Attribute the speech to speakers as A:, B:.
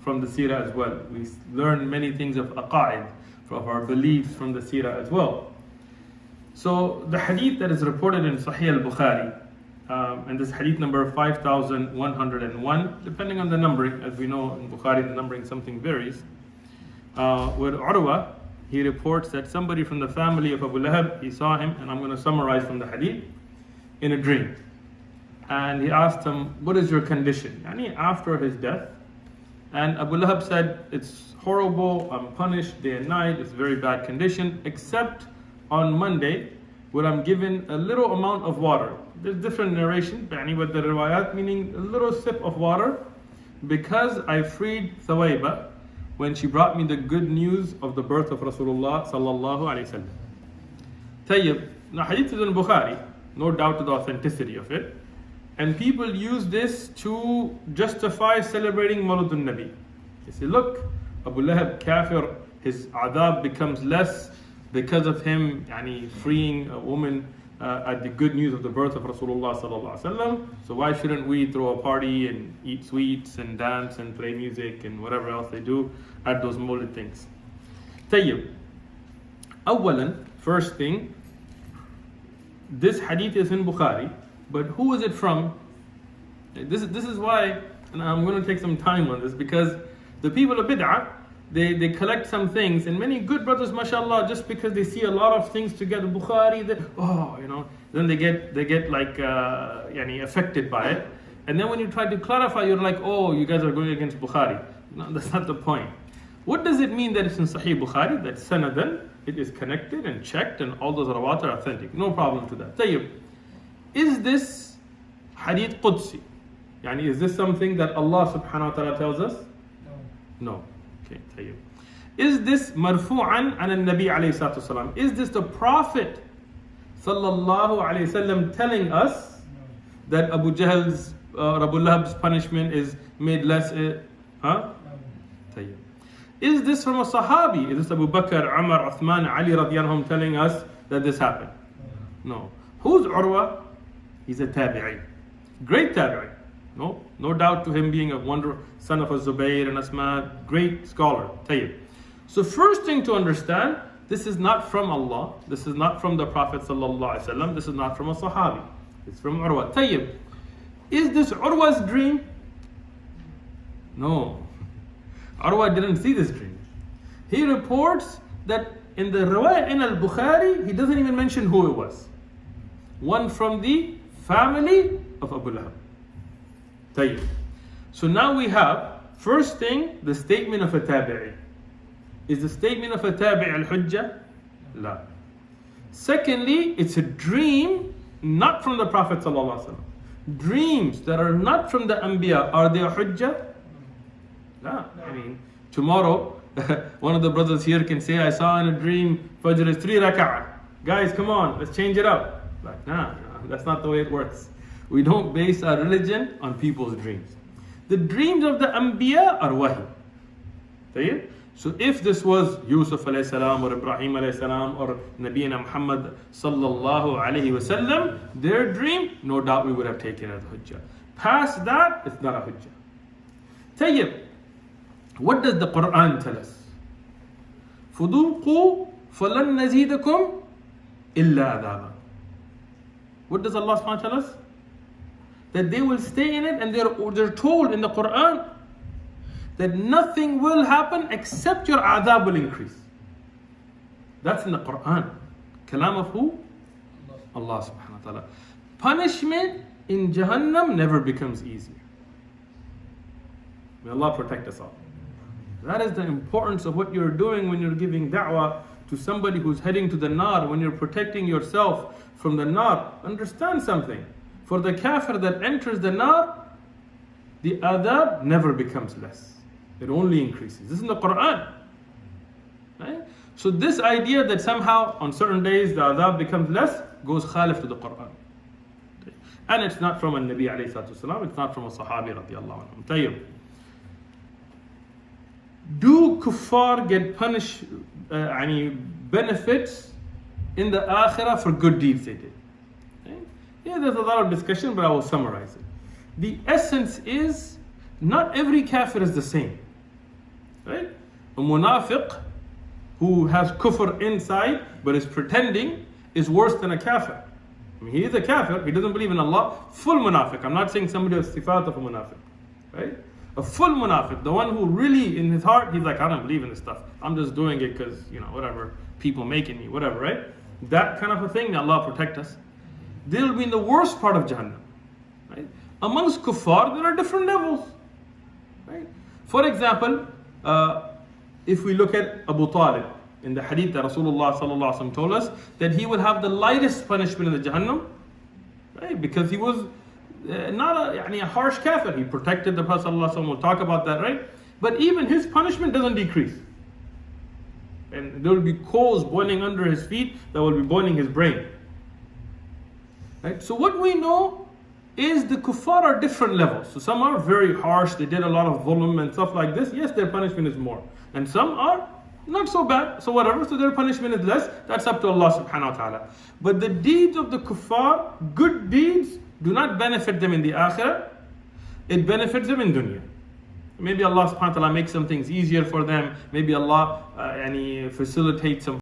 A: from the seerah as well. We learn many things of aqa'id, of our beliefs from the seerah as well. So the hadith that is reported in Sahih al-Bukhari, and this hadith number 5101, depending on the numbering, as we know in Bukhari the numbering something varies, where Urwa, he reports that somebody from the family of Abu Lahab, he saw him, and I'm going to summarize from the hadith, in a dream. And he asked him, what is your condition? Yani after his death. And Abu Lahab said, it's horrible, I'm punished day and night, it's a very bad condition, except on Monday, where I'm given a little amount of water. There's different narration, but the riwayat, meaning a little sip of water, because I freed Thawaiba when she brought me the good news of the birth of Rasulullah sallallahu alayhi wasallam. Tayyib, now hadith is in Bukhari, no doubt to the authenticity of it. And people use this to justify celebrating Mawlid Nabi. They say, look, Abu Lahab kafir, his adab becomes less because of him freeing a woman at the good news of the birth of Rasulullah sallallahu alaihi wasallam. So why shouldn't we throw a party and eat sweets and dance and play music and whatever else they do at those Mawlid things? Tayyib. Awalan, first thing, this hadith is in Bukhari. But who is it from? This is why, and I'm going to take some time on this, because the people of bid'ah, they collect some things, and many good brothers, mashallah, just because they see a lot of things together, Bukhari, then they get like affected by it. And then when you try to clarify, you're like, oh, you guys are going against Bukhari. No, that's not the point. What does it mean that it's in Sahih Bukhari, that sanadan, it is connected and checked, and all those rawat are authentic? No problem to that. Tayyib. Is this hadith Qudsi? Is this something that Allah subhanahu wa ta'ala tells us? No. Okay, tayyib. Is this marfu'an an al-Nabi alayhi salatu wasalam? Is this the Prophet sallallahu alayhi wasallam telling us that Abu Jahl's, Abu Lahab's punishment is made less? Tayyib. Is this from a Sahabi? Is this Abu Bakr, Umar, Uthman, Ali radiyallahu anhum telling us that this happened? No. Who's Urwa? He's a tabi'i. Great tabi'i. No doubt to him being a wonder, son of a Zubayr and Asma, great scholar. Tayyib. So first thing to understand, this is not from Allah, this is not from the Prophet sallallahu alaihi wasallam, this is not from a Sahabi. It's from Urwa. Tayyib. Is this Urwa's dream? No. Urwa didn't see this dream. He reports that in the riwayah in al-Bukhari, he doesn't even mention who it was. One from the family of Abu Lahab. Tayyib. So now we have, first thing, the statement of a tabi'i. Is the statement of a tabi'i al-hujjah? La. Secondly, it's a dream not from the Prophet sallallahu alaihi wasallam. Dreams that are not from the Anbiya, are they a hujjah? La. Tomorrow, one of the brothers here can say, I saw in a dream, Fajr is 3 rak'ah. Guys, come on, let's change it up. Like, nah, that's not the way it works. We don't base our religion on people's dreams. The dreams of the Anbiya are wahi. So if this was Yusuf alayhi salam or Ibrahim alayhi salam or Nabiyyina Muhammad sallallahu alayhi wasallam, their dream, no doubt we would have taken it as hujjah. Past that, it's not a hujjah. Tayyib. What does the Quran tell us? فُذُوقُوا فَلَن نَزِيدَكُمْ إِلَّا عَذَابًا. What does Allah subhanahu wa ta'ala tell us? That they will stay in it, and they're told in the Quran that nothing will happen except your adhab will increase. That's in the Quran. Kalam of who? Allah subhanahu wa ta'ala. Punishment in Jahannam never becomes easier. May Allah protect us all. That is the importance of what you're doing when you're giving da'wah to somebody who's heading to the nar, when you're protecting yourself from the nar. Understand something. For the kafir that enters the nar, the adab never becomes less. It only increases. This is in the Quran. Right? So this idea that somehow on certain days the adab becomes less goes khalif to the Quran. And it's not from a Nabi alayhi salatu wasalam, it's not from a Sahabi radiallahu anhum. Tayyib. Do kuffar get punished, benefits in the akhirah for good deeds they did? Okay? Yeah, there's a lot of discussion, but I will summarize it. The essence is, not every kafir is the same. Right? A munafiq who has kufr inside but is pretending is worse than a kafir. I mean, he is a kafir, he doesn't believe in Allah, full munafiq. I'm not saying somebody has sifat of a munafiq. Right? A full munafiq, the one who really in his heart, he's like, I don't believe in this stuff. I'm just doing it because, whatever, people making me, whatever, right? That kind of a thing, may Allah protect us. They'll be in the worst part of Jahannam. Right? Amongst kuffar, there are different levels. Right? For example, if we look at Abu Talib, in the hadith that Rasulullah sallallahu alaihi wasallam told us, that he will have the lightest punishment in the Jahannam, right? Because he was not a harsh kafir. He protected the Prophet sallallahu alaihi wasallam. We'll talk about that, right? But even his punishment doesn't decrease. And there will be coals boiling under his feet that will be boiling his brain. Right? So what we know is the kuffar are different levels. So some are very harsh, they did a lot of dhulm and stuff like this. Yes, their punishment is more. And some are not so bad, so whatever, so their punishment is less. That's up to Allah subhanahu wa ta'ala. But the deeds of the kuffar, good deeds, do not benefit them in the akhirah. It benefits them in dunya. Maybe Allah subhanahu wa ta'ala makes some things easier for them. Maybe Allah facilitates some